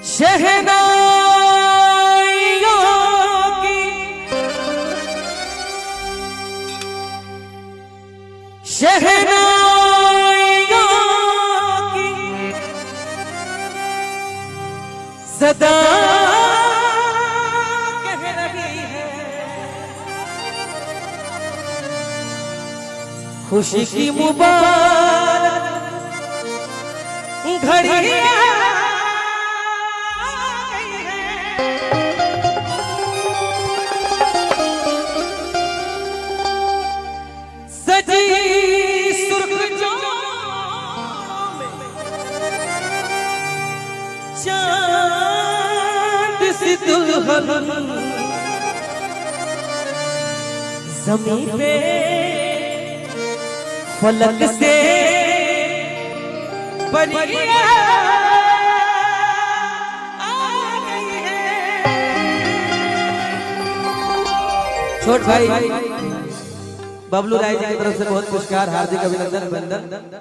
शहनाइयों की शहनाइयों की सदा कह रही है, खुशी की मुबारक घड़ी चांद सी दुल्हन ज़मीन पे फलक से परियां आ गई है। छोट भाई बबलू राय जी की तरफ से बहुत पुरस्कार, हार्दिक अभिनंदन।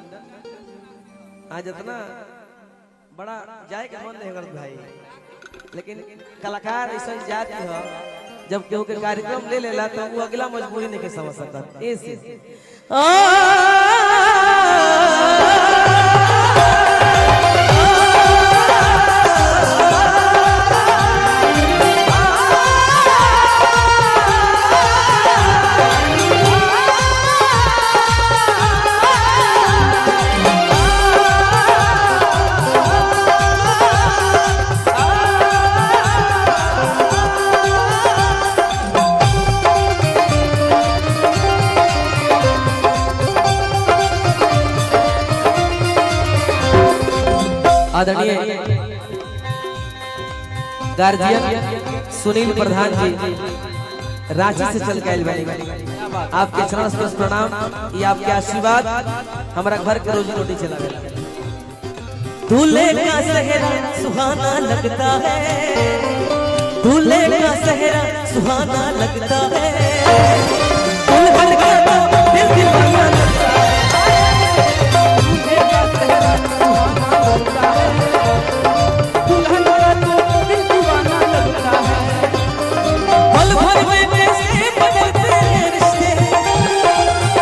आज इतना बड़ा जाए के मन नहीं करता भाई, लेकिन कलाकार ऐसा जाति हो जब केहू के कार्यक्रम ले लेला तो वो अगला मजबूरी नहीं के समझ सकता। ऐसे आदरणीय गार्जियन सुनील प्रधान जी रांची से चल के आए बनी, आपके चरण स्पर्श प्रणाम, ये आपके आशीर्वाद हमारा घर के रोजी रोटी चला गया। दूल्हे का सेहरा सुहाना लगता है, दूल्हे का सेहरा सुहाना लगता है, दुल्हन का दिल दीवाना लगता है, दूल्हे का सेहरा सुहाना लगता है, दुल्हन का दिल दीवाना लगता है। पल भर में कैसे बदलते हैं रिश्ते,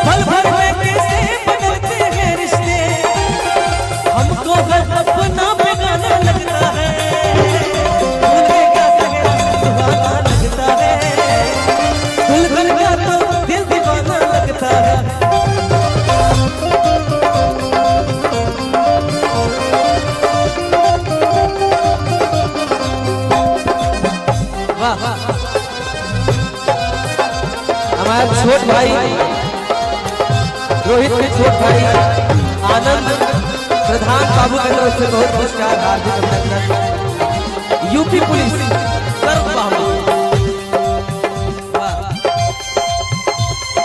पल भर में कैसे बदलते हैं रिश्ते, हमको हर अपना बेगाना लगता है, दूल्हे का सेहरा सुहाना लगता है, दुल्हन का तो दिल दीवाना लगता है। हमारे छोट भाई रोहित के छोट भाई आनंद प्रधान बाबू की तरफ से बहुत पुरस्कार, हार्दिक अभिनंदन। यूपी पुलिस सर्व बाबू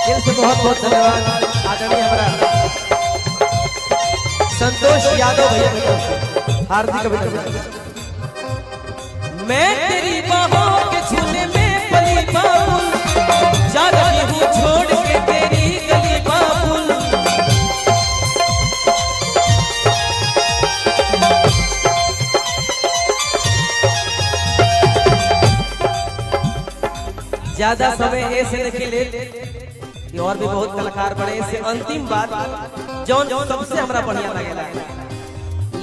दिल से बहुत बहुत धन्यवाद। आदरणीय हमारा संतोष यादव भैया की तरफ से हार्दिक अभिनंदन। मैं तेरी बाहों के झूले में पली बाबुल, जा रही हूँ छोड़ के तेरी गली बाबुल, ज्यादा समय ऐसे नहीं ले, और भी बहुत कलाकार बड़े। ऐसे अंतिम बात जौन सबसे हमरा बढ़िया लगेला,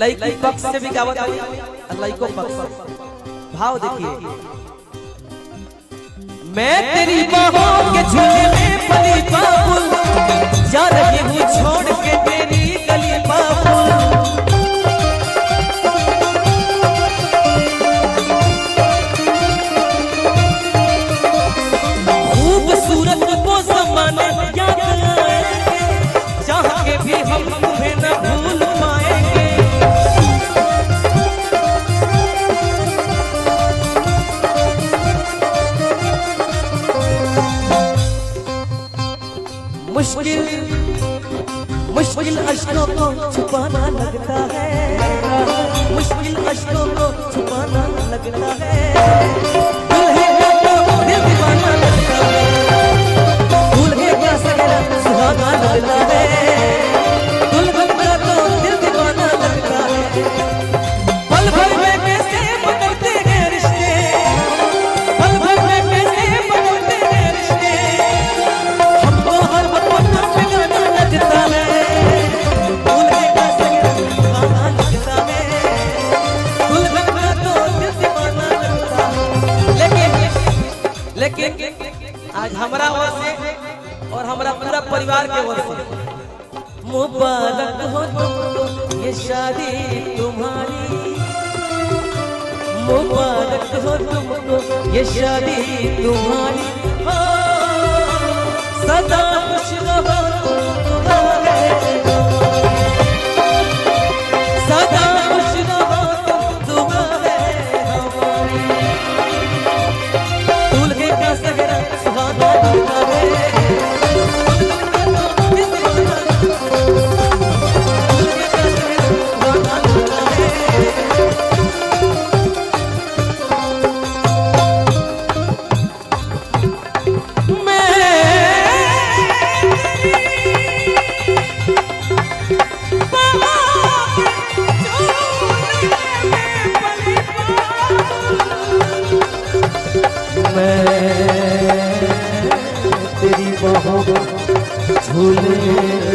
लइकी पक्ष से भी गावत आई और लइको पक्ष। भाव देखिए, मैं तेरी बाहों के झूले में पली बाबुल, जा रही हूँ छोड़ के तेरी गली बाबुल, खूबसूरत वो ज़माना याद आएंगे, चाह के भी हम तुम्हें न भूल पाएंगे। मुश्किल अश्कों को छुपाना लगता है, मुश्किल अश्कों को छुपाना लगता है, दूल्हे का तो दिल दीवाना लगता है, दूल्हे का सेहरा सुहाना लगता है, दुल्हन का तो दिल दीवाना लगता है। पल भर में कैसे लेकिन आज हमारा ओर से और हमारा पूरा परिवार के ओर से मुबारक हो तुमको ये शादी तुम्हारी, मुबारक हो तुमको ये शादी तुम्हारी, सदा खुश रहो सदा खुश रहो तुम्हारे हमारी, दूल्हे का सगरा सुहाना है तेरी मोहब्बत झूले